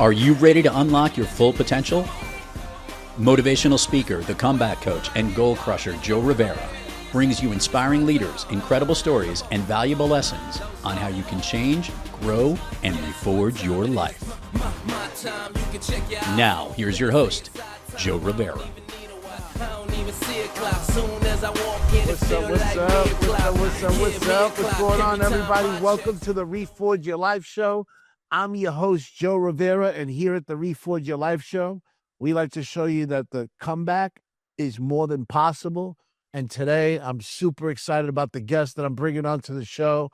Are you ready to unlock your full potential? Motivational speaker, the comeback coach, and goal crusher Joe Rivera brings you inspiring leaders, incredible stories, and valuable lessons on how you can change, grow, and reforge your life. Now, here's your host, Joe Rivera. What's up? What's going on, everybody? Welcome to the Reforge Your Life Show. I'm your host, Joe Rivera, and here at the Reforge Your Life Show, we like to show you that the comeback is more than possible. And today, I'm super excited about the guest that I'm bringing onto the show.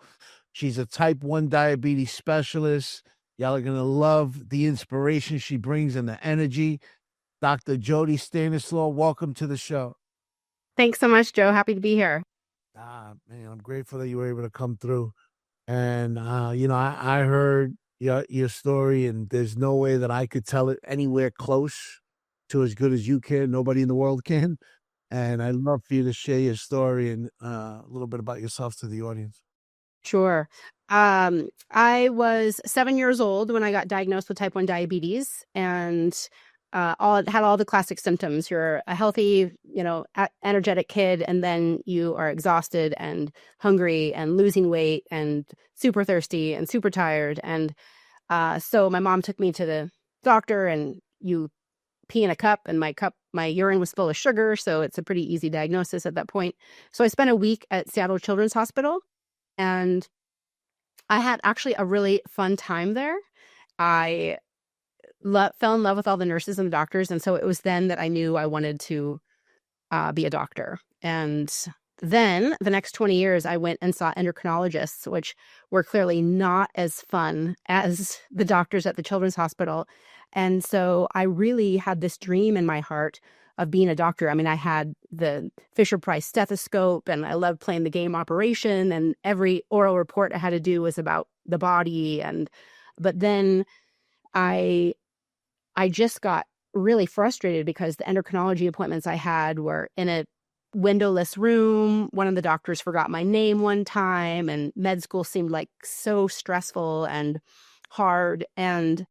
She's a type 1 diabetes specialist. Y'all are going to love the inspiration she brings and the energy. Dr. Jody Stanislaw, welcome to the show. Thanks so much, Joe. Happy to be here. Man, I'm grateful that you were able to come through. And, I heard your story, and there's no way that I could tell it anywhere close to as good as you can. Nobody in the world can. And I'd love for you to share your story and a little bit about yourself to the audience. Sure. I was 7 years old when I got diagnosed with type 1 diabetes, and had all the classic symptoms. You're a healthy, energetic kid, and then you are exhausted and hungry and losing weight and super thirsty and super tired. And so my mom took me to the doctor, and you pee in a cup, and my urine was full of sugar. So it's a pretty easy diagnosis at that point. So I spent a week at Seattle Children's Hospital, and I had actually a really fun time there. I fell in love with all the nurses and the doctors. And so it was then that I knew I wanted to be a doctor. And then the next 20 years, I went and saw endocrinologists, which were clearly not as fun as the doctors at the Children's Hospital. And so I really had this dream in my heart of being a doctor. I mean, I had the Fisher-Price stethoscope, and I loved playing the game Operation, and every oral report I had to do was about the body. But then I just got really frustrated because the endocrinology appointments I had were in a windowless room. One of the doctors forgot my name one time, and med school seemed like so stressful and hard. And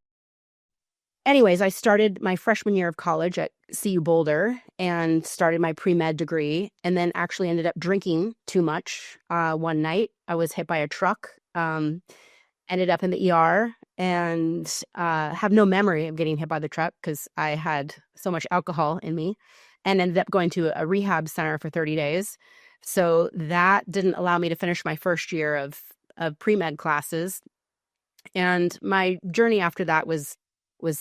anyways, I started my freshman year of college at CU Boulder and started my pre-med degree, and then actually ended up drinking too much. One night I was hit by a truck, ended up in the ER, and have no memory of getting hit by the truck because I had so much alcohol in me, and ended up going to a rehab center for 30 days. So that didn't allow me to finish my first year of pre-med classes. And my journey after that was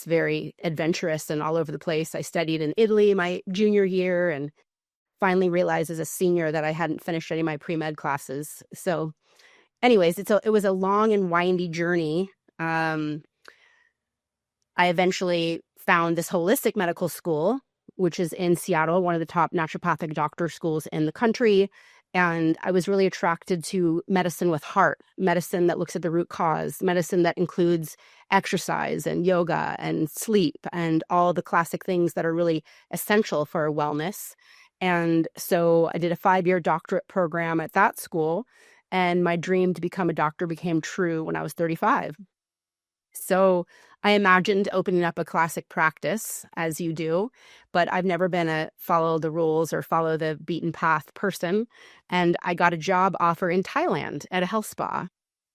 very adventurous and all over the place. I studied in Italy my junior year, and finally realized as a senior that I hadn't finished any of my pre-med classes. So anyways, it was a long and windy journey. I eventually found this holistic medical school, which is in Seattle, one of the top naturopathic doctor schools in the country. And I was really attracted to medicine with heart, medicine that looks at the root cause, medicine that includes exercise and yoga and sleep and all the classic things that are really essential for wellness. And so I did a 5-year doctorate program at that school, and my dream to become a doctor became true when I was 35. So I imagined opening up a classic practice, as you do, but I've never been a follow the rules or follow the beaten path person. And I got a job offer in Thailand at a health spa.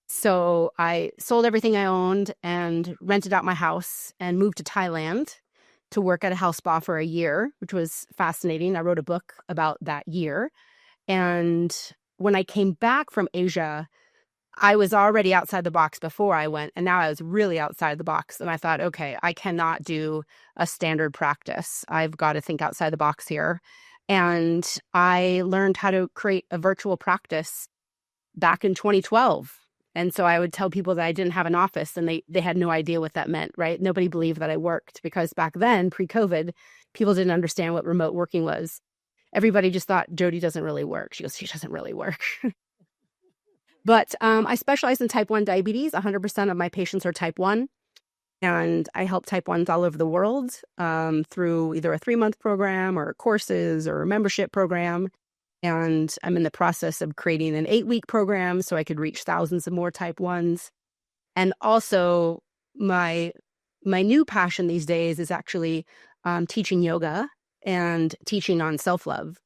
So I sold everything I owned and rented out my house and moved to Thailand to work at a health spa for a year, which was fascinating. I wrote a book about that year. And when I came back from Asia, I was already outside the box before I went, and now I was really outside the box. And I thought, okay, I cannot do a standard practice. I've got to think outside the box here. And I learned how to create a virtual practice back in 2012. And so I would tell people that I didn't have an office, and they had no idea what that meant, right? Nobody believed that I worked, because back then, pre-COVID, people didn't understand what remote working was. Everybody just thought, Jody doesn't really work. She goes, she doesn't really work. But I specialize in type 1 diabetes. 100% of my patients are type 1. And I help type 1s all over the world through either a 3-month program or courses or a membership program. And I'm in the process of creating an 8-week program so I could reach thousands of more type 1s. And also my my new passion these days is actually teaching yoga and teaching on self-love.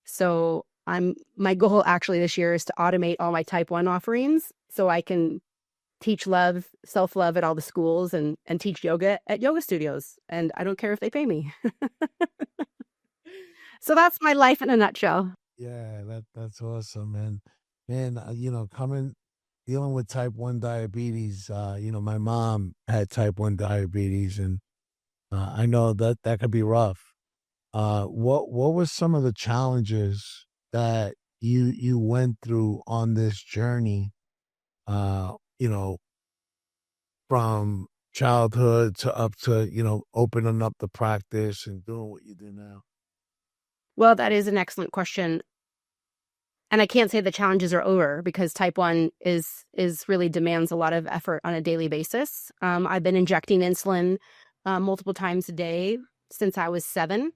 So my goal actually this year is to automate all my type 1 offerings so I can teach self-love at all the schools and teach yoga at yoga studios. And I don't care if they pay me. So that's my life in a nutshell. Yeah, that's awesome, man. Man, dealing with type 1 diabetes, my mom had type 1 diabetes, and I know that could be rough. What were some of the challenges that you went through on this journey, uh, you know, from childhood to up to, opening up the practice and doing what you do now? Well, that is an excellent question. And I can't say the challenges are over because type 1 is really demands a lot of effort on a daily basis. I've been injecting insulin multiple times a day since I was 7.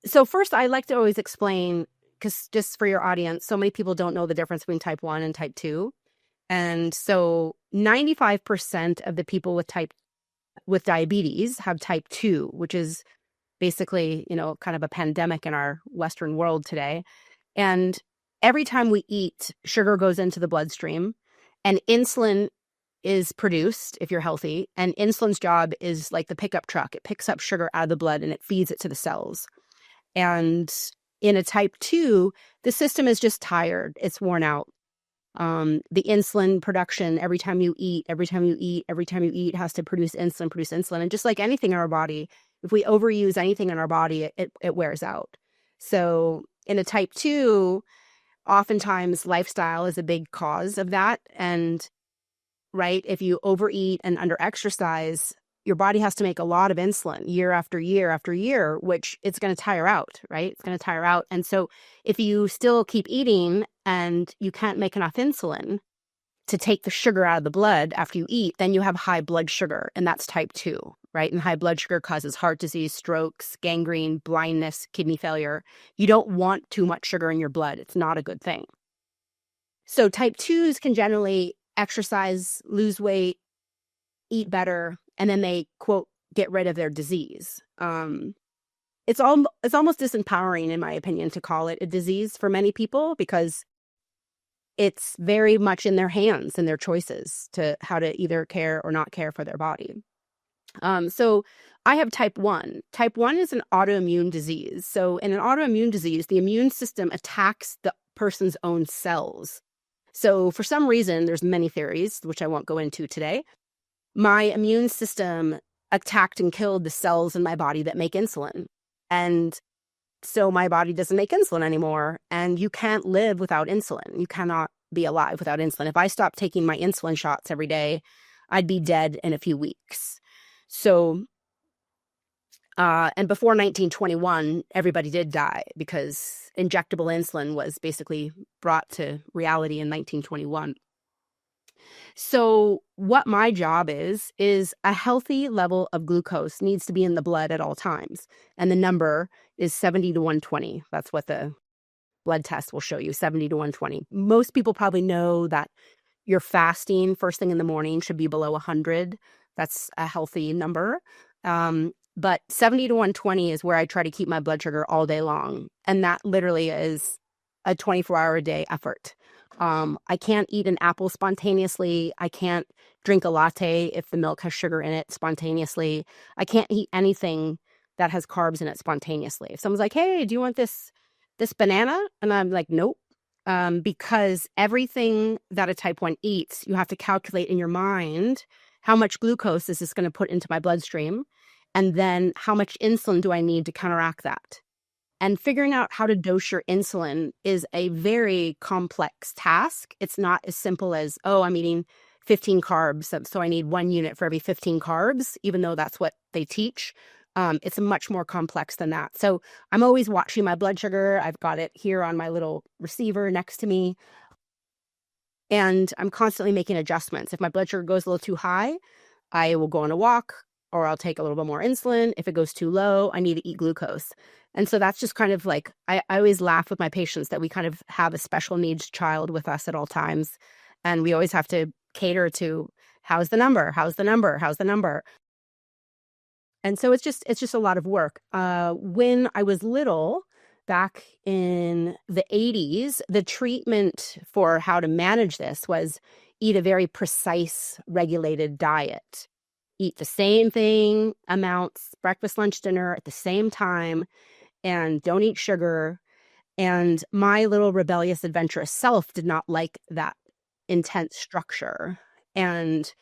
So first, I like to always explain, because just for your audience, so many people don't know the difference between type 1 and type 2. And so 95% of the people with diabetes have type 2, which is basically, kind of a pandemic in our Western world today. And every time we eat, sugar goes into the bloodstream and insulin is produced if you're healthy. And insulin's job is like the pickup truck. It picks up sugar out of the blood and it feeds it to the cells. And in a type 2, the system is just tired. It's worn out. The insulin production, every time you eat has to produce insulin. And just like anything in our body, if we overuse anything in our body, it wears out. So in a type 2, oftentimes lifestyle is a big cause of that. And right, if you overeat and under-exercise, your body has to make a lot of insulin year after year after year, which it's going to tire out, right? It's going to tire out. And so if you still keep eating and you can't make enough insulin to take the sugar out of the blood after you eat, then you have high blood sugar, and that's type 2, right? And high blood sugar causes heart disease, strokes, gangrene, blindness, kidney failure. You don't want too much sugar in your blood. It's not a good thing. So type 2s can generally exercise, lose weight, eat better, and then they, quote, get rid of their disease. It's almost disempowering, in my opinion, to call it a disease for many people, because it's very much in their hands and their choices to how to either care or not care for their body. So I have type 1. Type 1 is an autoimmune disease. So in an autoimmune disease, the immune system attacks the person's own cells. So for some reason, there's many theories, which I won't go into today. My immune system attacked and killed the cells in my body that make insulin. And so my body doesn't make insulin anymore. And you can't live without insulin. You cannot be alive without insulin. If I stopped taking my insulin shots every day, I'd be dead in a few weeks. So, and before 1921, everybody did die because injectable insulin was basically brought to reality in 1921. So what my job is a healthy level of glucose needs to be in the blood at all times. And the number is 70 to 120. That's what the blood test will show you, 70 to 120. Most people probably know that your fasting first thing in the morning should be below 100. That's a healthy number. But 70 to 120 is where I try to keep my blood sugar all day long. And that literally is a 24-hour-a-day effort. I can't eat an apple spontaneously. I can't drink a latte if the milk has sugar in it spontaneously. I can't eat anything that has carbs in it spontaneously. If someone's like, hey, do you want this banana? And I'm like, nope. Because everything that a type 1 eats, you have to calculate in your mind how much glucose is this going to put into my bloodstream, and then how much insulin do I need to counteract that. And figuring out how to dose your insulin is a very complex task. It's not as simple as, oh, I'm eating 15 carbs, so I need 1 unit for every 15 carbs, even though that's what they teach. It's much more complex than that. So I'm always watching my blood sugar. I've got it here on my little receiver next to me. And I'm constantly making adjustments. If my blood sugar goes a little too high, I will go on a walk, or I'll take a little bit more insulin. If it goes too low, I need to eat glucose. And so that's just kind of like, I always laugh with my patients that we kind of have a special needs child with us at all times. And we always have to cater to how's the number? How's the number? How's the number? And so it's just a lot of work. When I was little, back in the 80s, the treatment for how to manage this was eat a very precise, regulated diet. Eat the same thing amounts, breakfast, lunch, dinner at the same time, and don't eat sugar. And my little rebellious, adventurous self did not like that intense structure. And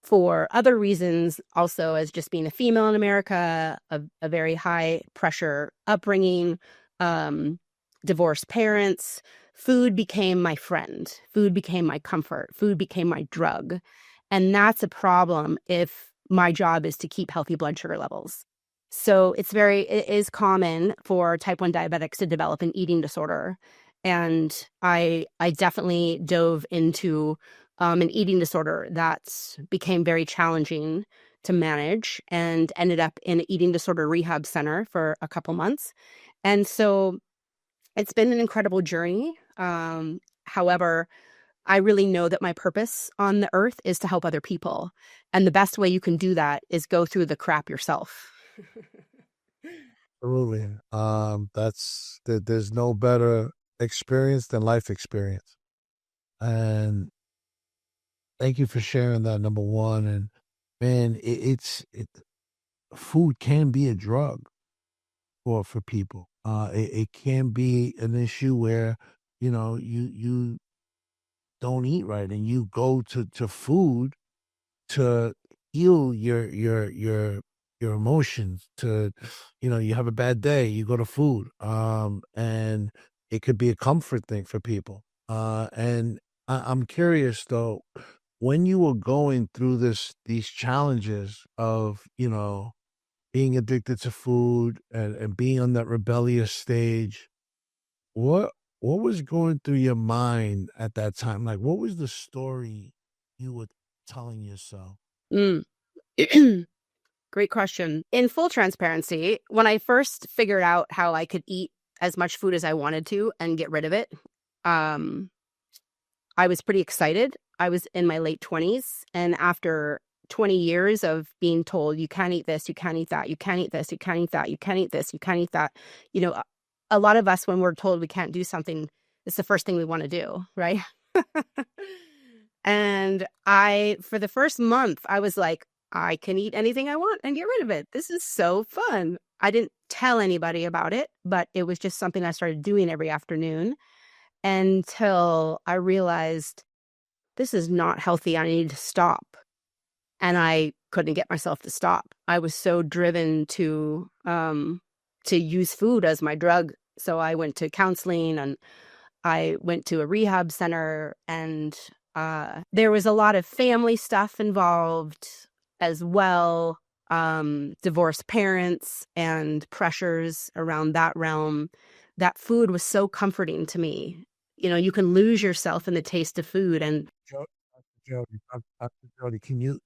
for other reasons, also as just being a female in America, a very high pressure upbringing, divorced parents, food became my friend. Food became my comfort. Food became my drug. And that's a problem if my job is to keep healthy blood sugar levels. So it is common for type 1 diabetics to develop an eating disorder. And I definitely dove into an eating disorder that became very challenging to manage and ended up in an eating disorder rehab center for a couple months. And so it's been an incredible journey. However, I really know that my purpose on the earth is to help other people. And the best way you can do that is go through the crap yourself. Absolutely. There's no better experience than life experience. And thank you for sharing that, number one. And man, food can be a drug for people. It can be an issue where, you don't eat right and you go to food to heal your emotions, to, you have a bad day, you go to food. And it could be a comfort thing for people. And I'm curious though, when you were going through these challenges of, being addicted to food and being on that rebellious stage, what was going through your mind at that time? Like, what was the story you were telling yourself? Mm. Great question. In full transparency, when I first figured out how I could eat as much food as I wanted to and get rid of it, I was pretty excited. I was in my late 20s. And after 20 years of being told, you can't eat this, you can't eat that, you can't eat this, you can't eat that, you can't eat this, you can't eat that. A lot of us, when we're told we can't do something, it's the first thing we want to do, right? And for the first month, I was like, I can eat anything I want and get rid of it. This is so fun. I didn't tell anybody about it, but it was just something I started doing every afternoon until I realized this is not healthy. I need to stop. And I couldn't get myself to stop. I was so driven to use food as my drug. So I went to counseling and I went to a rehab center, and there was a lot of family stuff involved as well. Divorced parents and pressures around that realm. That food was so comforting to me. You can lose yourself in the taste of food. And Dr. Jody, can you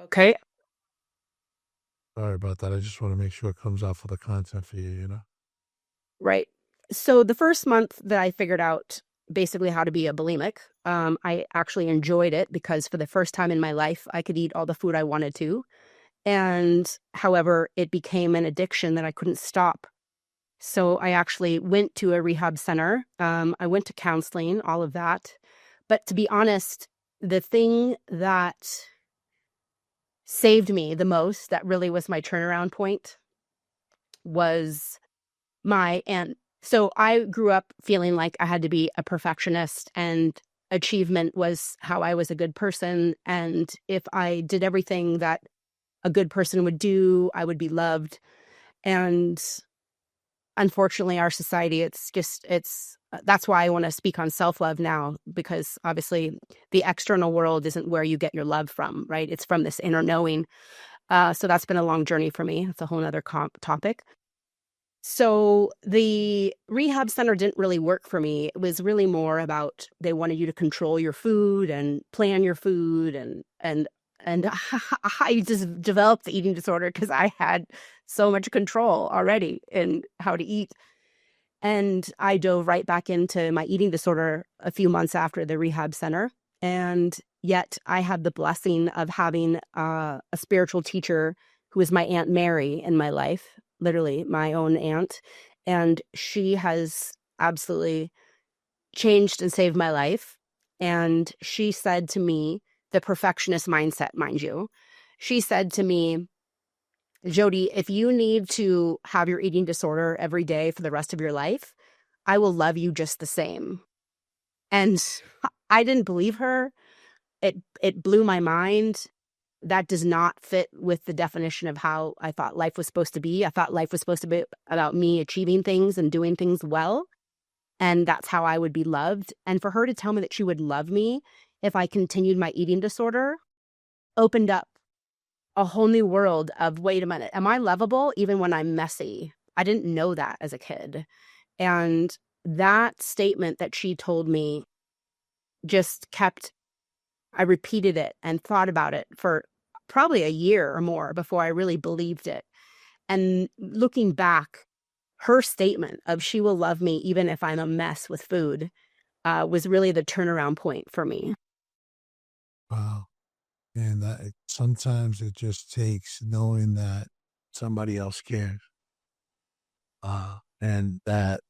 okay. Sorry about that. I just want to make sure it comes out for the content for you, Right. So the first month that I figured out basically how to be a bulimic, I actually enjoyed it because for the first time in my life, I could eat all the food I wanted to. And however, it became an addiction that I couldn't stop. So I actually went to a rehab center. I went to counseling, all of that. But to be honest, the thing that saved me the most, that really was my turnaround point, was my aunt. So I grew up feeling like I had to be a perfectionist, and achievement was how I was a good person. And if I did everything that a good person would do, I would be loved. And unfortunately, our society, that's why I want to speak on self-love now, because obviously the external world isn't where you get your love from, right? It's from this inner knowing. So that's been a long journey for me. It's a whole other topic. So the rehab center didn't really work for me. It was really more about, they wanted you to control your food and plan your food, and I just developed the eating disorder because I had so much control already in how to eat. And I dove right back into my eating disorder a few months after the rehab center. And yet I had the blessing of having a spiritual teacher who is my Aunt Mary in my life, literally my own aunt. And she has absolutely changed and saved my life. And she said to me, the perfectionist mindset, mind you, she said to me, Jody, if you need to have your eating disorder every day for the rest of your life, I will love you just the same. And I didn't believe her. It blew my mind. That does not fit with the definition of how I thought life was supposed to be. I thought life was supposed to be about me achieving things and doing things well. And that's how I would be loved. And for her to tell me that she would love me if I continued my eating disorder opened up a whole new world of, wait a minute, am I lovable even when I'm messy? I didn't know that as a kid. And that statement that she told me just kept, I repeated it and thought about it for probably a year or more before I really believed it. And looking back, her statement of she will love me even if I'm a mess with food was really the turnaround point for me. Wow. And sometimes it just takes knowing that somebody else cares, and that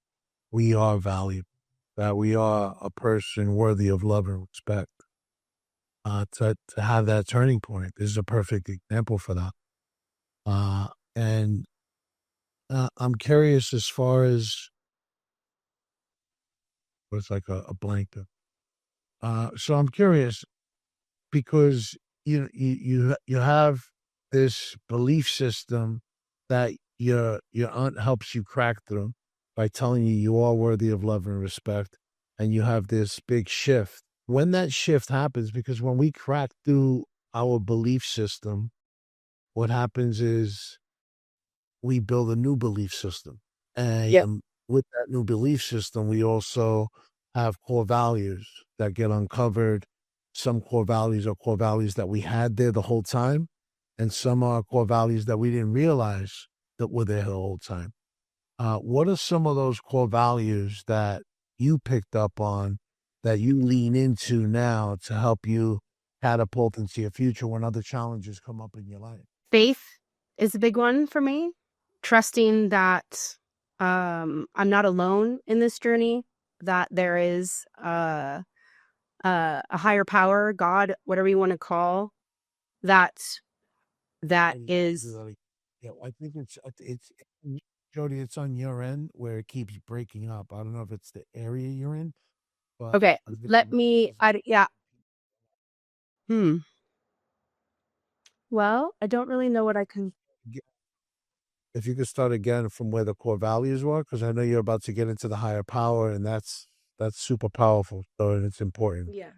we are valuable, that we are a person worthy of love and respect. To have that turning point, this is a perfect example for that. And I'm curious as far as what's like a blank. So I'm curious because you have this belief system that your aunt helps you crack through by telling you you are worthy of love and respect, and you have this big shift. When that shift happens, because when we crack through our belief system, what happens is we build a new belief system. Yep. And with that new belief system, we also have core values that get uncovered. Some core values are core values that we had there the whole time, and some are core values that we didn't realize that were there the whole time. What are some of those core values that you picked up on that you lean into now to help you catapult into your future when other challenges come up in your life? Faith is a big one for me. Trusting that I'm not alone in this journey, that there is a higher power, God, whatever you want to call that And is yeah, I think it's Jody, it's on your end where it keeps breaking up. I don't know if it's the area you're in, but okay. I think Let me, yeah. Well, I don't really know what I can. if you could start again from where the core values were, because I know you're about to get into the higher power, and that's super powerful. So and it's important. Yeah.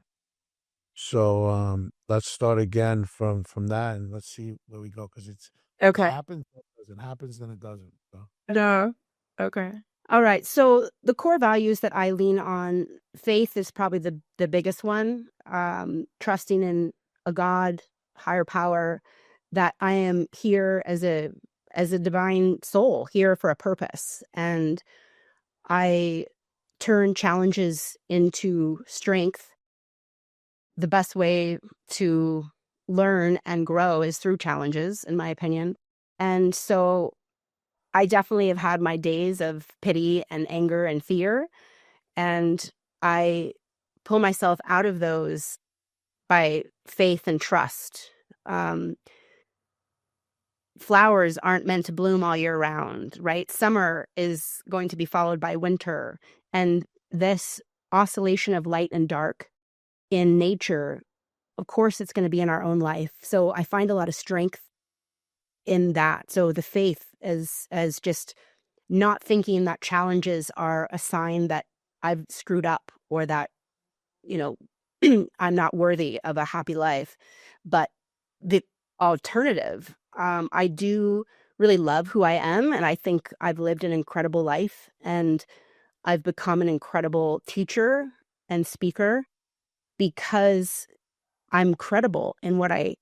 So let's start again from that, and let's see where we go. Because it Okay. happens, then it doesn't. Happens, then it doesn't. So. No. Okay. All right. So the core values that I lean on, faith is probably the biggest one. Trusting in a God, higher power, that I am here as a divine soul, here for a purpose. And I turn challenges into strength. The best way to learn and grow is through challenges, in my opinion. And so I definitely have had my days of pity and anger and fear, and I pull myself out of those by faith and trust. Flowers aren't meant to bloom all year round, right? Summer is going to be followed by winter. And this oscillation of light and dark in nature, of course, it's going to be in our own life. So I find a lot of strength in that. So the faith as just not thinking that challenges are a sign that I've screwed up or that, I'm not worthy of a happy life. But the alternative, I do really love who I am. And I think I've lived an incredible life, and I've become an incredible teacher and speaker because I'm credible in what I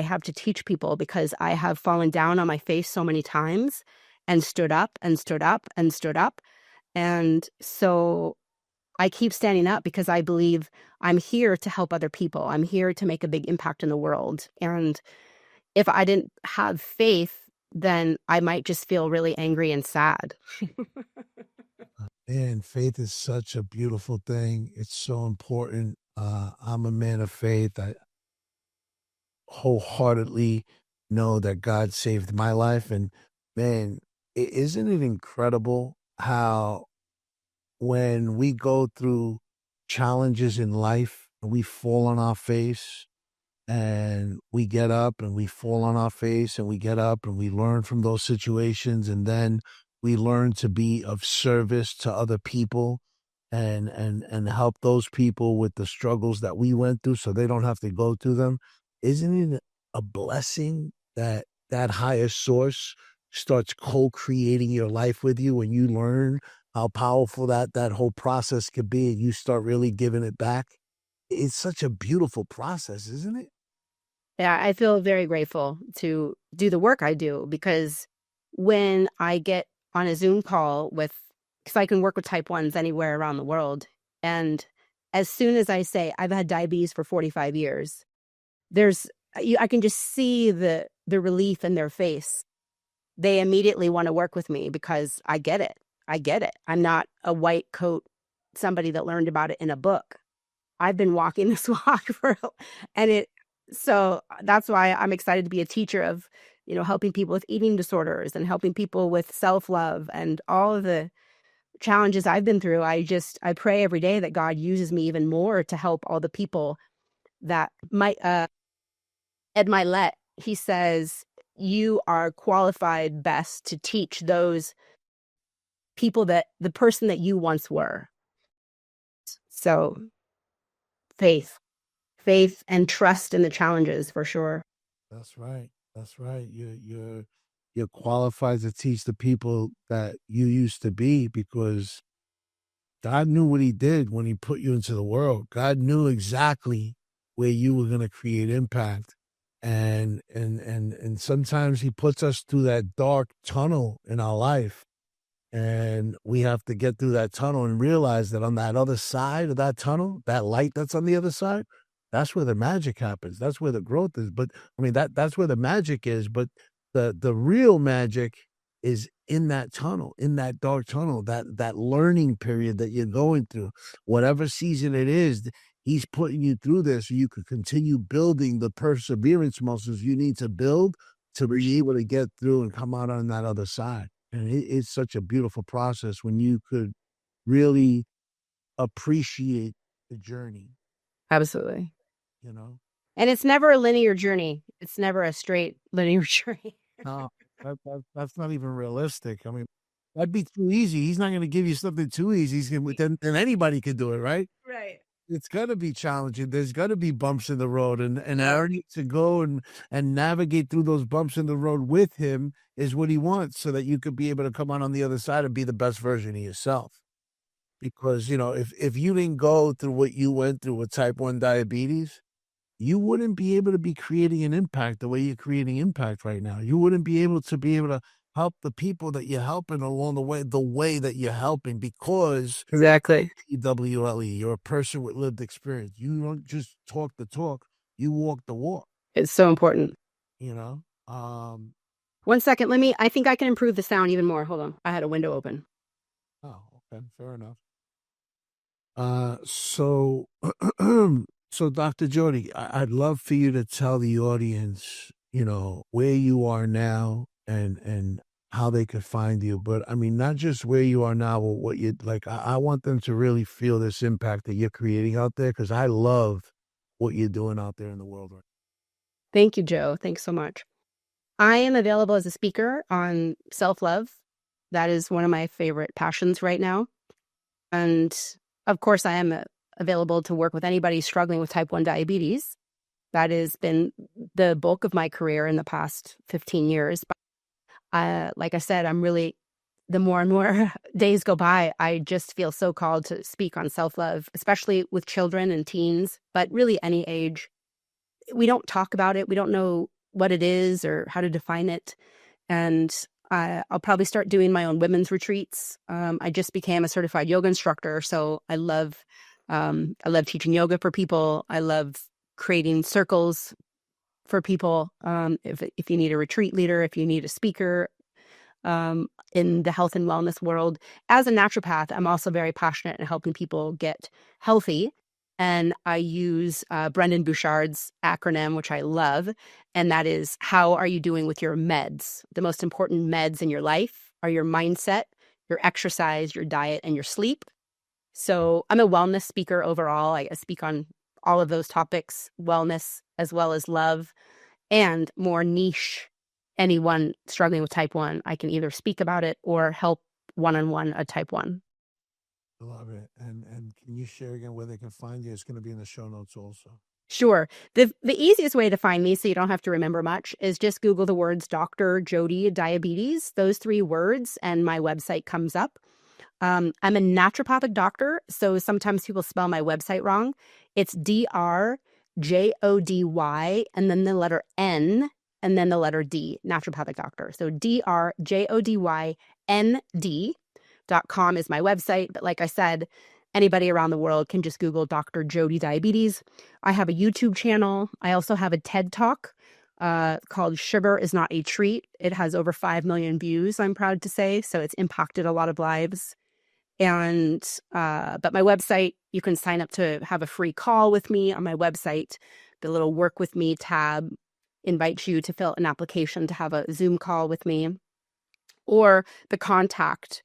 have to teach people, because I have fallen down on my face so many times and stood up and stood up and stood up. And so I keep standing up because I believe I'm here to help other people. I'm here to make a big impact in the world. And if I didn't have faith, then I might just feel really angry and sad. Man, faith is such a beautiful thing. It's so important. I'm a man of faith. I wholeheartedly know that God saved my life. And man, isn't it incredible how when we go through challenges in life and we fall on our face and we get up and we fall on our face and we get up and we learn from those situations, and then we learn to be of service to other people and help those people with the struggles that we went through so they don't have to go through them. Isn't it a blessing that that higher source starts co-creating your life with you when you learn how powerful that whole process could be and you start really giving it back? It's such a beautiful process, isn't it? Yeah, I feel very grateful to do the work I do because when I get on a Zoom call with, because I can work with type 1s anywhere around the world. And as soon as I say, I've had diabetes for 45 years, I can just see the relief in their face. They immediately want to work with me because I get it. I get it. I'm not a white coat, somebody that learned about it in a book. I've been walking this walk so that's why I'm excited to be a teacher of, helping people with eating disorders and helping people with self-love and all of the challenges I've been through. I pray every day that God uses me even more to help all the people that might, Ed Milet, he says, you are qualified best to teach those people that the person that you once were. So faith and trust in the challenges for sure. That's right. That's right. You're qualified to teach the people that you used to be because God knew what he did when he put you into the world. God knew exactly where you were going to create impact. And sometimes he puts us through that dark tunnel in our life. And we have to get through that tunnel and realize that on that other side of that tunnel, that light that's on the other side, that's where the magic happens. That's where the growth is. But I mean, that's where the magic is. But the real magic is in that tunnel, in that dark tunnel, that learning period that you're going through, whatever season it is. He's putting you through this so you could continue building the perseverance muscles you need to build to be able to get through and come out on that other side. And it's such a beautiful process when you could really appreciate the journey, Absolutely. you know? And it's never a linear journey. It's never a straight linear journey. No, that's not even realistic. I mean, that'd be too easy. He's not going to give you something too easy. Then anybody could do it, right? Right. It's going to be challenging. There's going to be bumps in the road, and learning to go and navigate through those bumps in the road with him is what he wants, so that you could be able to come out on the other side and be the best version of yourself. Because if you didn't go through what you went through with type 1 diabetes, you wouldn't be able to be creating an impact the way you're creating impact right now. You wouldn't be able to help the people that you're helping along the way that you're helping, because Exactly. EWLE, you're a person with lived experience. You don't just talk the talk, you walk the walk, It's so important. you know? 1 second. I think I can improve the sound even more. Hold on. I had a window open. Oh, okay, fair enough. So, so Dr. Jody, I'd love for you to tell the audience, where you are now and how they could find you. But I mean, not just where you are now, but what you like. I want them to really feel this impact that you're creating out there, because I love what you're doing out there in the world right Thank you, Joe. Thanks so much. I am available as a speaker on self-love. That is one of my favorite passions right now. And of course, I am available to work with anybody struggling with type 1 diabetes. That has been the bulk of my career in the past 15 years. But like I said, the more and more days go by, I just feel so called to speak on self-love, especially with children and teens, but really any age. We don't talk about it. We don't know what it is or how to define it. And I'll probably start doing my own women's retreats. I just became a certified yoga instructor, so I love teaching yoga for people. I love creating circles for people. If you need a retreat leader, if you need a speaker, in the health and wellness world. As a naturopath, I'm also very passionate in helping people get healthy. And I use Brendan Bouchard's acronym, which I love. And that is, how are you doing with your meds? The most important meds in your life are your mindset, your exercise, your diet, and your sleep. So I'm a wellness speaker overall. I speak on all of those topics, wellness as well as love, and more niche. Anyone struggling with type 1, I can either speak about it or help one-on-one a type 1. I love it. And can you share again where they can find you? It's going to be in the show notes also. Sure. The easiest way to find me, so you don't have to remember much, is just Google the words Dr. Jody Diabetes, those 3 words, and my website comes up. I'm a naturopathic doctor, so sometimes people spell my website wrong. It's DRJODY and then the letter N and then the letter D, naturopathic doctor. So DRJODYND.com is my website. But like I said, anybody around the world can just Google Dr. Jody Diabetes. I have a YouTube channel. I also have a TED Talk called Sugar is Not a Treat. It has over 5 million views, I'm proud to say. So it's impacted a lot of lives. And but my website, you can sign up to have a free call with me on my website. The little Work With Me tab invites you to fill out an application to have a Zoom call with me, or the contact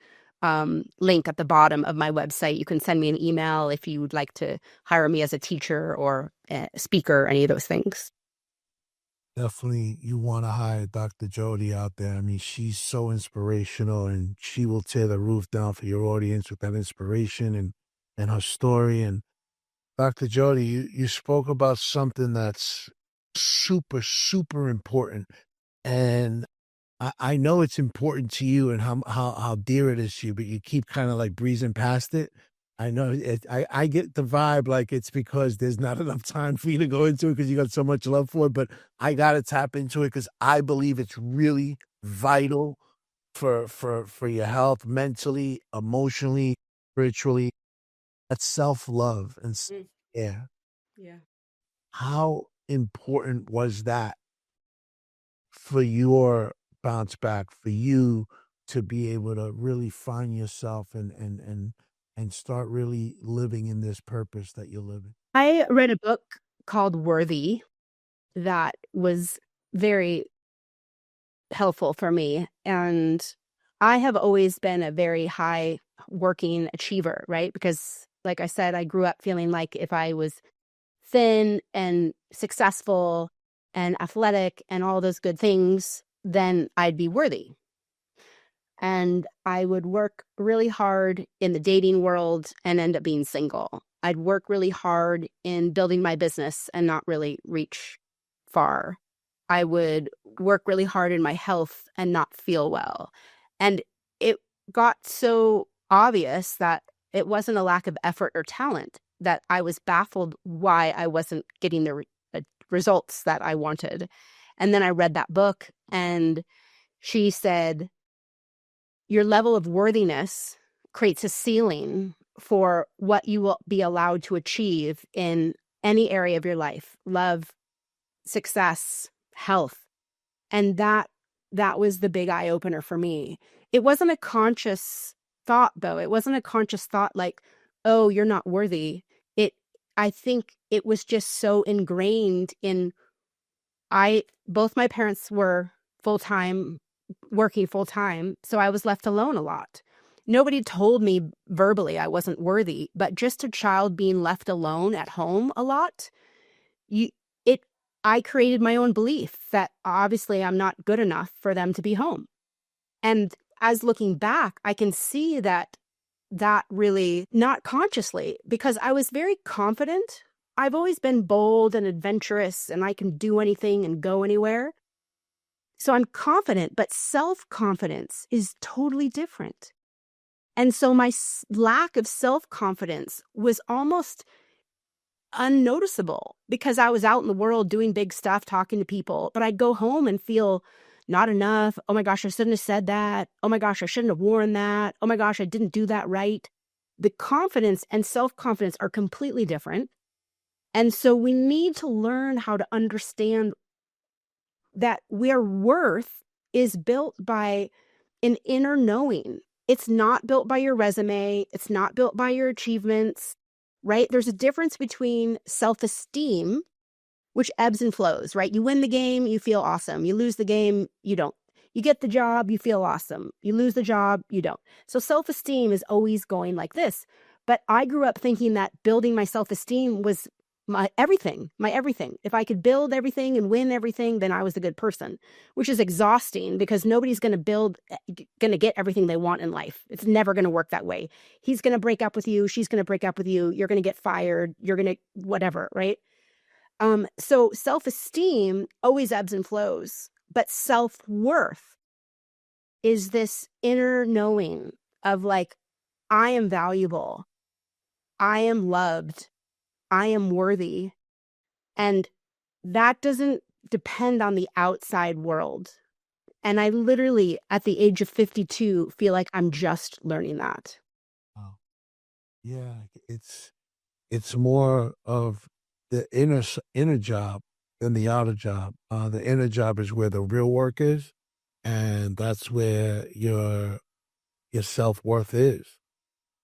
link at the bottom of my website. You can send me an email if you would like to hire me as a teacher or a speaker, any of those things. Definitely, you want to hire Dr. Jody out there. I mean, she's so inspirational, and she will tear the roof down for your audience with that inspiration and her story. And Dr. Jody, you spoke about something that's super, super important. And I know it's important to you and how dear it is to you, but you keep kind of like breezing past it. I know I get the vibe like it's because there's not enough time for you to go into it because you got so much love for it, but I got to tap into it because I believe it's really vital for your health, mentally, emotionally, spiritually. That's self-love. And yeah. How important was that for your bounce back, for you to be able to really find yourself and start really living in this purpose that you're living? I read a book called Worthy that was very helpful for me. And I have always been a very high working achiever, right? Because like I said, I grew up feeling like if I was thin and successful and athletic and all those good things, then I'd be worthy. And I would work really hard in the dating world and end up being single. I'd work really hard in building my business and not really reach far. I would work really hard in my health and not feel well. And it got so obvious that it wasn't a lack of effort or talent, that I was baffled why I wasn't getting the results that I wanted. And then I read that book, and she said, your level of worthiness creates a ceiling for what you will be allowed to achieve in any area of your life: love, success, health. And that was the big eye opener for me. It wasn't a conscious thought, though. It wasn't a conscious thought like, oh, you're not worthy. I think it was just so ingrained in, both my parents were working full time. So I was left alone a lot. Nobody told me verbally I wasn't worthy, but just a child being left alone at home a lot, I created my own belief that obviously I'm not good enough for them to be home. And as looking back, I can see that really, not consciously, because I was very confident. I've always been bold and adventurous, and I can do anything and go anywhere. So I'm confident, but self-confidence is totally different. And so my lack of self-confidence was almost unnoticeable because I was out in the world doing big stuff, talking to people, but I'd go home and feel not enough. Oh my gosh, I shouldn't have said that. Oh my gosh, I shouldn't have worn that. Oh my gosh, I didn't do that right. The confidence and self-confidence are completely different. And so we need to learn how to understand that where worth is built by an inner knowing. It's not built by your resume. It's not built by your achievements, right? There's a difference between self-esteem, which ebbs and flows, right? You win the game, you feel awesome. You lose the game, you don't. You get the job, you feel awesome. You lose the job, you don't. So self-esteem is always going like this. But I grew up thinking that building my self-esteem was my everything, my everything. If I could build everything and win everything, then I was a good person, which is exhausting because nobody's going to get everything they want in life. It's never going to work that way. He's going to break up with you. She's going to break up with you. You're going to get fired. You're going to whatever, right? So self-esteem always ebbs and flows, but self-worth is this inner knowing of like, I am valuable. I am loved. I am worthy. And that doesn't depend on the outside world. And I literally, at the age of 52, feel like I'm just learning that. Wow. Yeah, it's more of the inner job than the outer job. The inner job is where the real work is, and that's where your self-worth is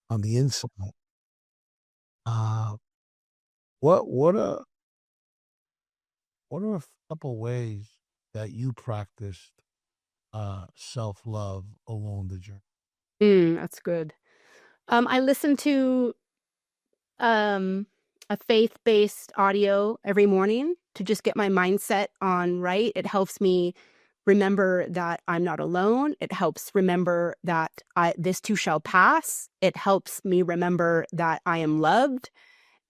on the inside. Uh, what what are what are a couple ways that you practiced self-love along the journey? That's good. I listen to um, a faith-based audio every morning to just get my mindset on right. It helps me remember that I'm not alone. It helps remember that this too shall pass. It helps me remember that I am loved.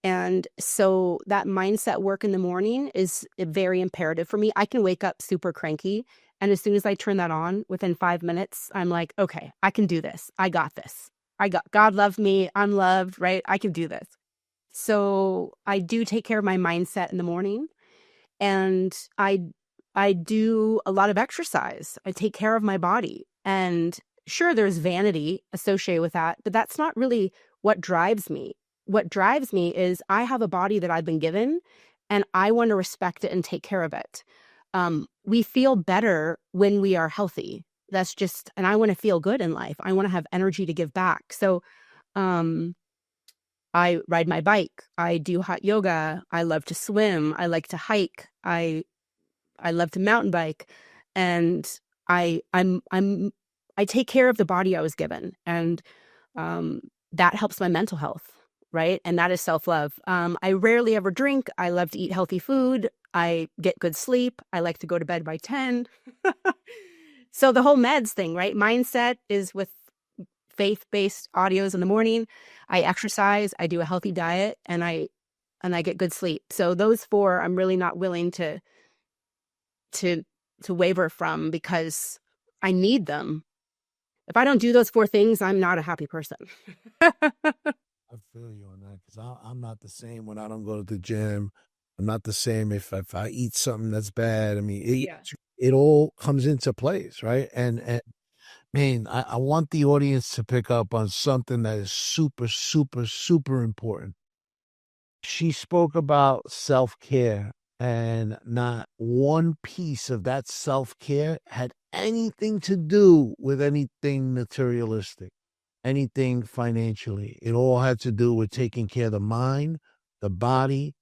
And so that mindset work in the morning is very imperative for me. I can wake up super cranky. And as soon as I turn that on, within 5 minutes, I'm like, okay, I can do this. I got this. God loves me. I'm loved, right? I can do this. So I do take care of my mindset in the morning. And I do a lot of exercise. I take care of my body. And sure, there's vanity associated with that, but that's not really what drives me. What drives me is I have a body that I've been given and I want to respect it and take care of it. We feel better when we are healthy. That's just, and I want to feel good in life. I want to have energy to give back. So, I ride my bike. I do hot yoga. I love to swim. I like to hike. I love to mountain bike, and I take care of the body I was given, and that helps my mental health, right? And that is self-love. I rarely ever drink. I love to eat healthy food. I get good sleep. I like to go to bed by 10. So the whole meds thing, right? Mindset is with faith-based audios in the morning. I exercise. I do a healthy diet, and I get good sleep. So those four, I'm really not willing to waver from because I need them. If I don't do those four things, I'm not a happy person. I feel you on that because I'm not the same when I don't go to the gym. I'm not the same if I eat something that's bad. I mean, it all comes into place, right? And man, I want the audience to pick up on something that is super, super, super important. She spoke about self-care, and not one piece of that self-care had anything to do with anything materialistic, anything financially. It all had to do with taking care of the mind, the body,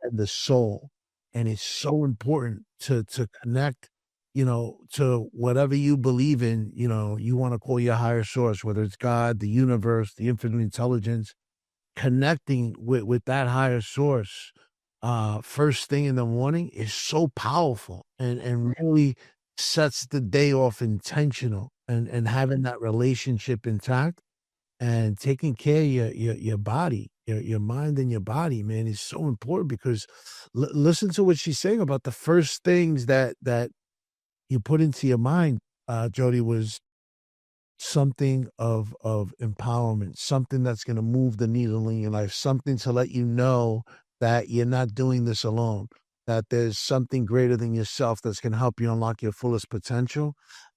and the soul. And it's so important to connect, to whatever you believe in, you want to call your higher source, whether it's God, the universe, the infinite intelligence, connecting with that higher source first thing in the morning is so powerful and really sets the day off intentional, and having that relationship intact and taking care of your body, your mind and your body, man, is so important because listen to what she's saying about the first things that you put into your mind, Jody, was something of empowerment, something that's going to move the needle in your life, something to let you know that you're not doing this alone. that there's something greater than yourself that's going to help you unlock your fullest potential.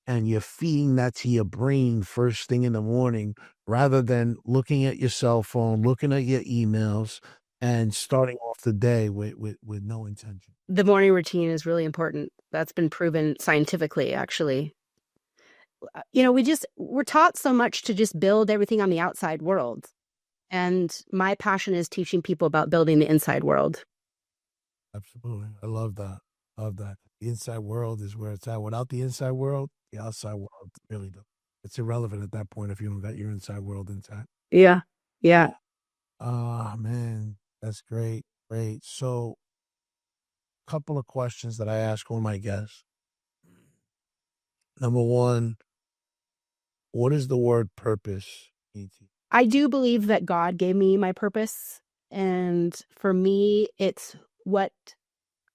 And you're feeding that to your brain first thing in the morning rather than looking at your cell phone, looking at your emails, and starting off the day with no intention. The morning routine is really important. That's been proven scientifically, actually. We're taught so much to just build everything on the outside world. And my passion is teaching people about building the inside world. Absolutely. I love that. Love that. The inside world is where it's at. Without the inside world, the outside world really does. It's irrelevant at that point if you don't got your inside world intact. Yeah. Yeah. Oh, man. That's great. Great. So, couple of questions that I ask all my guests. Number one, what does the word purpose mean to you? I do believe that God gave me my purpose. And for me, it's what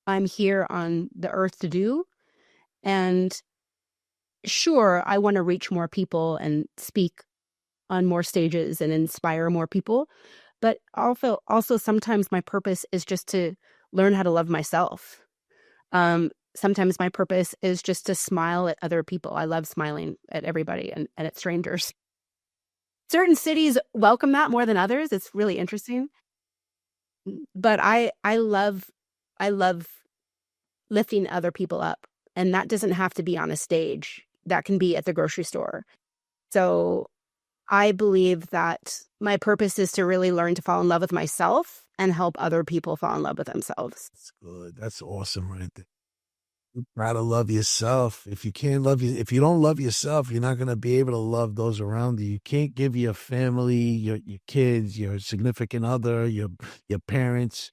I'm here on the earth to do. And sure, I want to reach more people and speak on more stages and inspire more people. But also sometimes my purpose is just to learn how to love myself. Sometimes my purpose is just to smile at other people. I love smiling at everybody and at strangers. Certain cities welcome that more than others. It's really interesting. But I love lifting other people up. And that doesn't have to be on a stage. That can be at the grocery store. So I believe that my purpose is to really learn to fall in love with myself and help other people fall in love with themselves. That's good. That's awesome right there. You gotta love yourself. If you can't love you, if you don't love yourself, you're not gonna be able to love those around you. You can't give your family, your kids, your significant other, your parents,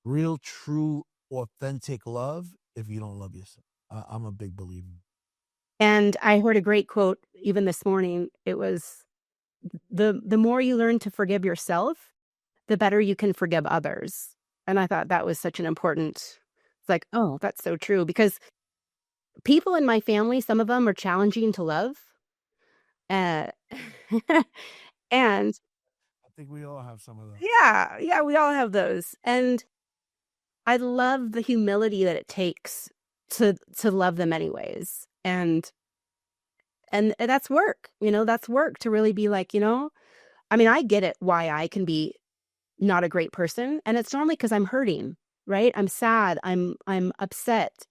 real, true, authentic love if you don't love yourself. I'm a big believer. And I heard a great quote even this morning. It was the more you learn to forgive yourself, the better you can forgive others. And I thought that was such an important, it's like, oh, that's so true. Because people in my family, some of them are challenging to love. Uh, and I think we all have some of those. yeah, we all have those. And I love the humility that it takes to love them anyways. And that's work, that's work to really be like, I mean, I get it why I can be not a great person. And it's normally because I'm hurting, right? I'm sad. I'm upset.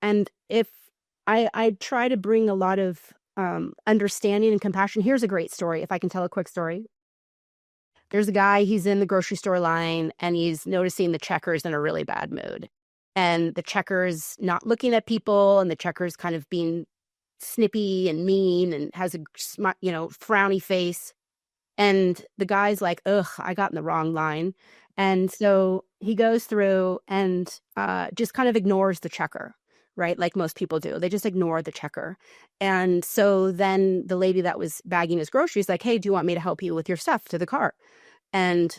And if I try to bring a lot of understanding and compassion. Here's a great story. If I can tell a quick story. There's a guy, he's in the grocery store line and he's noticing the checkers in a really bad mood. And the checker's not looking at people and the checker's kind of being snippy and mean and has a frowny face. And the guy's like, ugh, I got in the wrong line. And so he goes through and just kind of ignores the checker, right? Like most people do. They just ignore the checker. And so then the lady that was bagging his groceries like, hey, do you want me to help you with your stuff to the car? And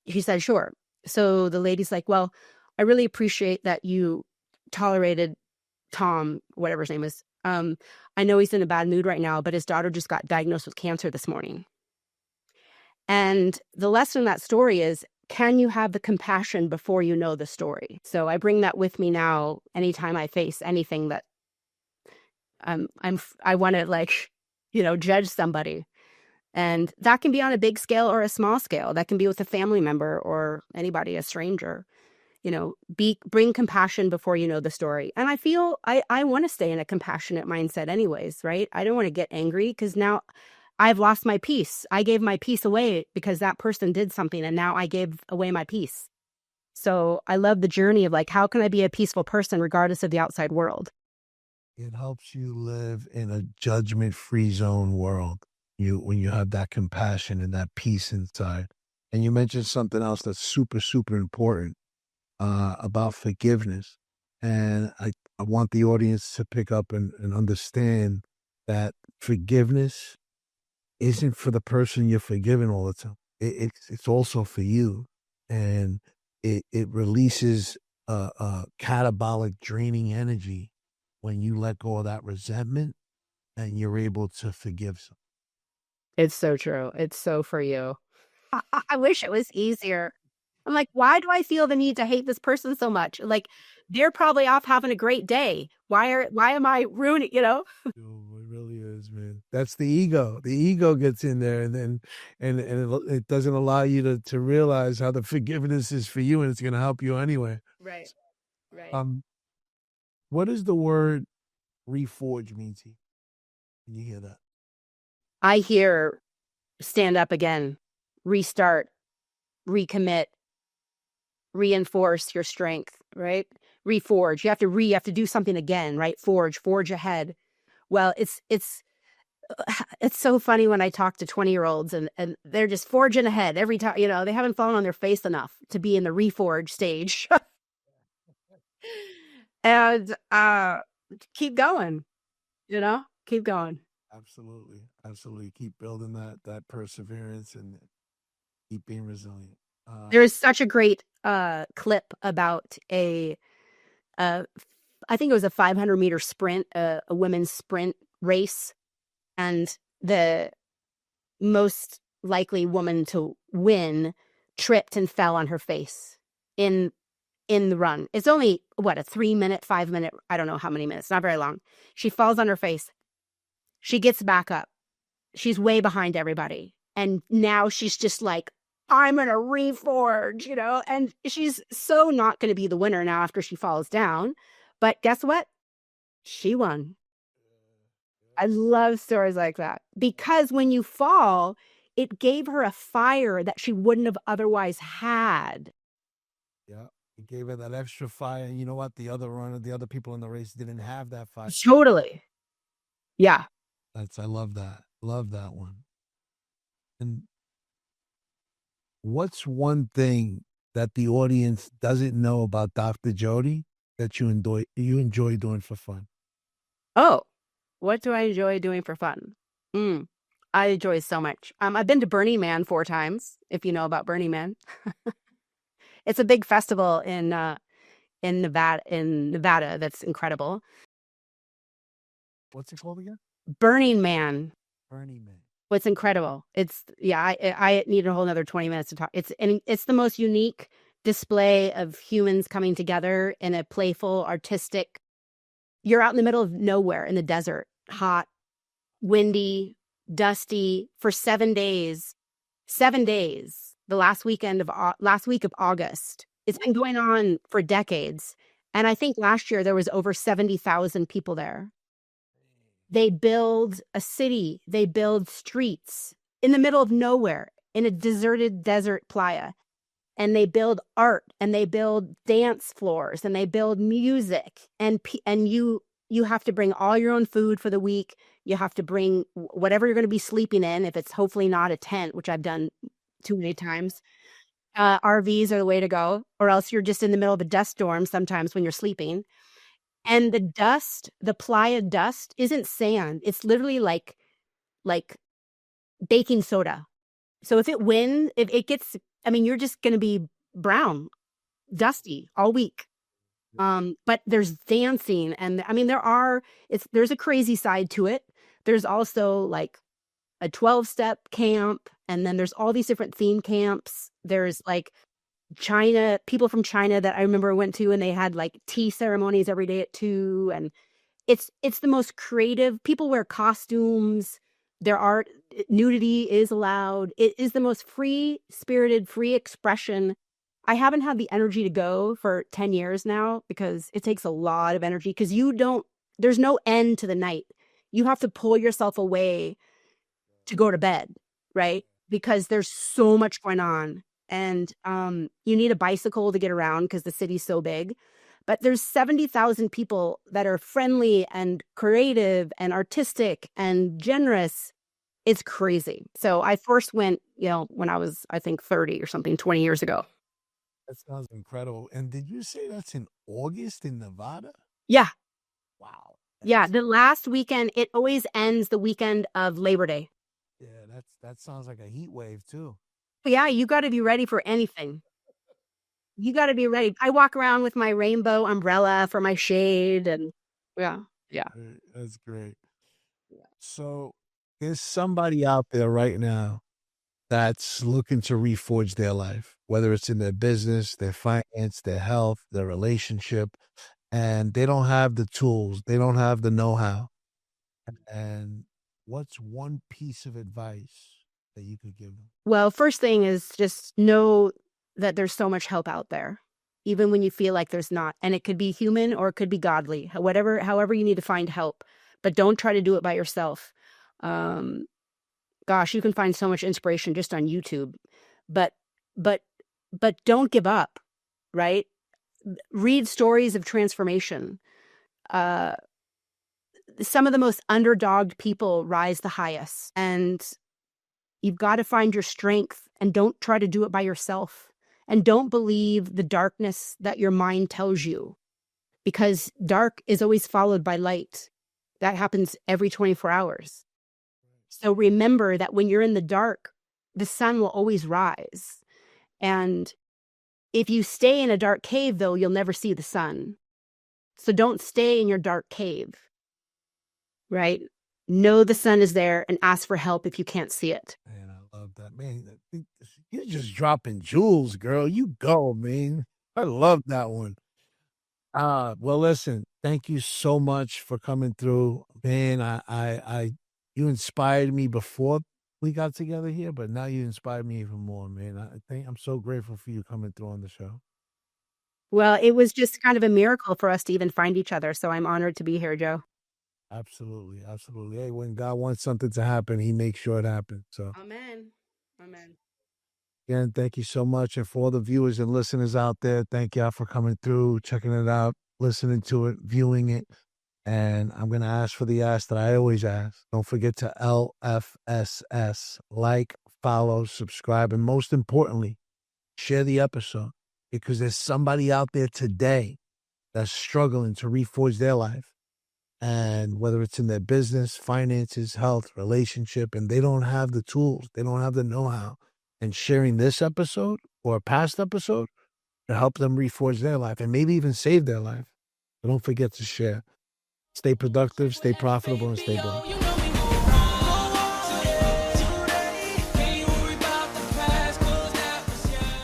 he said, sure. So the lady's like, well, I really appreciate that you tolerated Tom, whatever his name is. I know he's in a bad mood right now, but his daughter just got diagnosed with cancer this morning. And the lesson in that story is, can you have the compassion before you know the story? So I bring that with me now anytime I face anything that I want to judge somebody. And that can be on a big scale or a small scale. That can be with a family member or anybody, a stranger. Bring compassion before you know the story. And I feel I want to stay in a compassionate mindset anyways, right? I don't want to get angry because now I've lost my peace. I gave my peace away because that person did something and now I gave away my peace. So I love the journey of how can I be a peaceful person regardless of the outside world? It helps you live in a judgment-free zone world. When you have that compassion and that peace inside. And you mentioned something else that's super, super important about forgiveness. And I want the audience to pick up and understand that forgiveness isn't for the person you're forgiving all the time. It's also for you. And it releases catabolic draining energy when you let go of that resentment and you're able to forgive someone. It's so true. It's so for you. I wish it was easier. I'm like, why do I feel the need to hate this person so much? Like, they're probably off having a great day. Why am I ruining, Oh, it really is, man. That's the ego. The ego gets in there, and then it doesn't allow you to realize how the forgiveness is for you, and it's going to help you anyway. Right. Right. What does the word reforge mean to you? When you hear that? I hear stand up again, restart, recommit, reinforce your strength, right? Reforge. You have to do something again, right? Forge ahead. Well, it's so funny when I talk to 20-year-olds and they're just forging ahead every time, they haven't fallen on their face enough to be in the reforge stage. And keep going, keep going. Absolutely, absolutely. Keep building that perseverance and keep being resilient. There's such a great clip about I think it was a 500-meter sprint, a women's sprint race, and the most likely woman to win tripped and fell on her face in the run. It's only a 3-minute, 5-minute, I don't know how many minutes, not very long. She falls on her face. She gets back up. She's way behind everybody. And now she's just like, I'm going to reforge, and she's so not going to be the winner now after she falls down. But guess what? She won. I love stories like that because when you fall, it gave her a fire that she wouldn't have otherwise had. Yeah. It gave her that extra fire. You know what? The other people in the race didn't have that fire. Totally. Yeah. I love that. Love that one. And what's one thing that the audience doesn't know about Dr. Jody that you enjoy doing for fun? Oh, what do I enjoy doing for fun? I enjoy so much. I've been to Burning Man 4 times, if you know about Burning Man. It's a big festival in Nevada that's incredible. What's it called again? Burning Man. Burning Man. What's incredible. I need a whole another 20 minutes to talk. It's the most unique display of humans coming together in a playful, artistic. You're out in the middle of nowhere in the desert, hot, windy, dusty for 7 days. 7 days. The last week of August. It's been going on for decades. And I think last year there was over 70,000 people there. They build a city. They build streets in the middle of nowhere in a deserted desert playa. And they build art and they build dance floors and they build music. And you have to bring all your own food for the week. You have to bring whatever you're going to be sleeping in, if it's hopefully not a tent, which I've done too many times. RVs are the way to go, or else you're just in the middle of a dust storm sometimes when you're sleeping. And the dust, the playa dust, isn't sand. It's literally like baking soda. So if it gets, you're just going to be brown, dusty all week. But there's dancing and there's a crazy side to it. There's also like a 12-step camp. And then there's all these different theme camps. There's like people from China that I remember went to, and they had like tea ceremonies every day at 2. And it's the most creative. People wear costumes. Their art, nudity is allowed. It is the most free-spirited, free expression. I haven't had the energy to go for 10 years now because it takes a lot of energy because there's no end to the night. You have to pull yourself away to go to bed, right? Because there's so much going on. And you need a bicycle to get around because the city's so big. But there's 70,000 people that are friendly and creative and artistic and generous. It's crazy. So I first went, when I was, I think, 30 or something, 20 years ago. That sounds incredible. And did you say that's in August in Nevada? Yeah. Wow. Yeah. The last weekend, it always ends the weekend of Labor Day. Yeah, that sounds like a heat wave too. But yeah, you got to be ready for anything. You got to be ready. I walk around with my rainbow umbrella for my shade, and yeah. That's great. So there's somebody out there right now that's looking to reforge their life, whether it's in their business, their finance, their health, their relationship, and they don't have the tools, they don't have the know-how. And what's one piece of advice that you could give them? Well, first thing is just know that there's so much help out there, even when you feel like there's not. And it could be human or it could be godly, however you need to find help. But don't try to do it by yourself. Gosh, you can find so much inspiration just on YouTube. But don't give up, right? Read stories of transformation. Some of the most underdogged people rise the highest. And you've got to find your strength, and don't try to do it by yourself. And don't believe the darkness that your mind tells you, because dark is always followed by light. That happens every 24 hours. So remember that when you're in the dark, the sun will always rise. And if you stay in a dark cave, though, you'll never see the sun. So don't stay in your dark cave, right? Know the sun is there and ask for help if you can't see it. Man, I love that. Man, you're just dropping jewels, girl. You go, man. I love that one. Well, listen, thank you so much for coming through. Man, you inspired me before we got together here, but now you inspired me even more, man. I'm so grateful for you coming through on the show. Well, it was just kind of a miracle for us to even find each other. So I'm honored to be here, Joe. Absolutely. Absolutely. Hey, when God wants something to happen, he makes sure it happens. So Amen. Amen. again, thank you so much. And for all the viewers and listeners out there, thank y'all for coming through, checking it out, listening to it, viewing it. And I'm going to ask for the ask that I always ask. Don't forget to LFSS, like, follow, subscribe, and most importantly, share the episode, because there's somebody out there today that's struggling to reforge their life. And whether it's in their business, finances, health, relationship, and they don't have the tools, they don't have the know-how. And sharing this episode or a past episode to help them reforge their life and maybe even save their life. So don't forget to share. Stay productive, stay profitable, and stay blessed.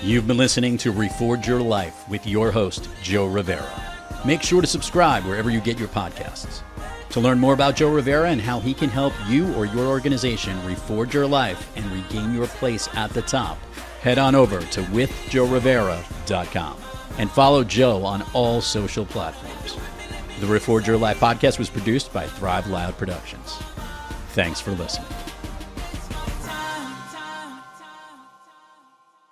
You've been listening to Reforge Your Life with your host, Joe Rivera. Make sure to subscribe wherever you get your podcasts. To learn more about Joe Rivera and how he can help you or your organization reforge your life and regain your place at the top, head on over to withjoerivera.com and follow Joe on all social platforms. The Reforge Your Life podcast was produced by Thrive Loud Productions. Thanks for listening.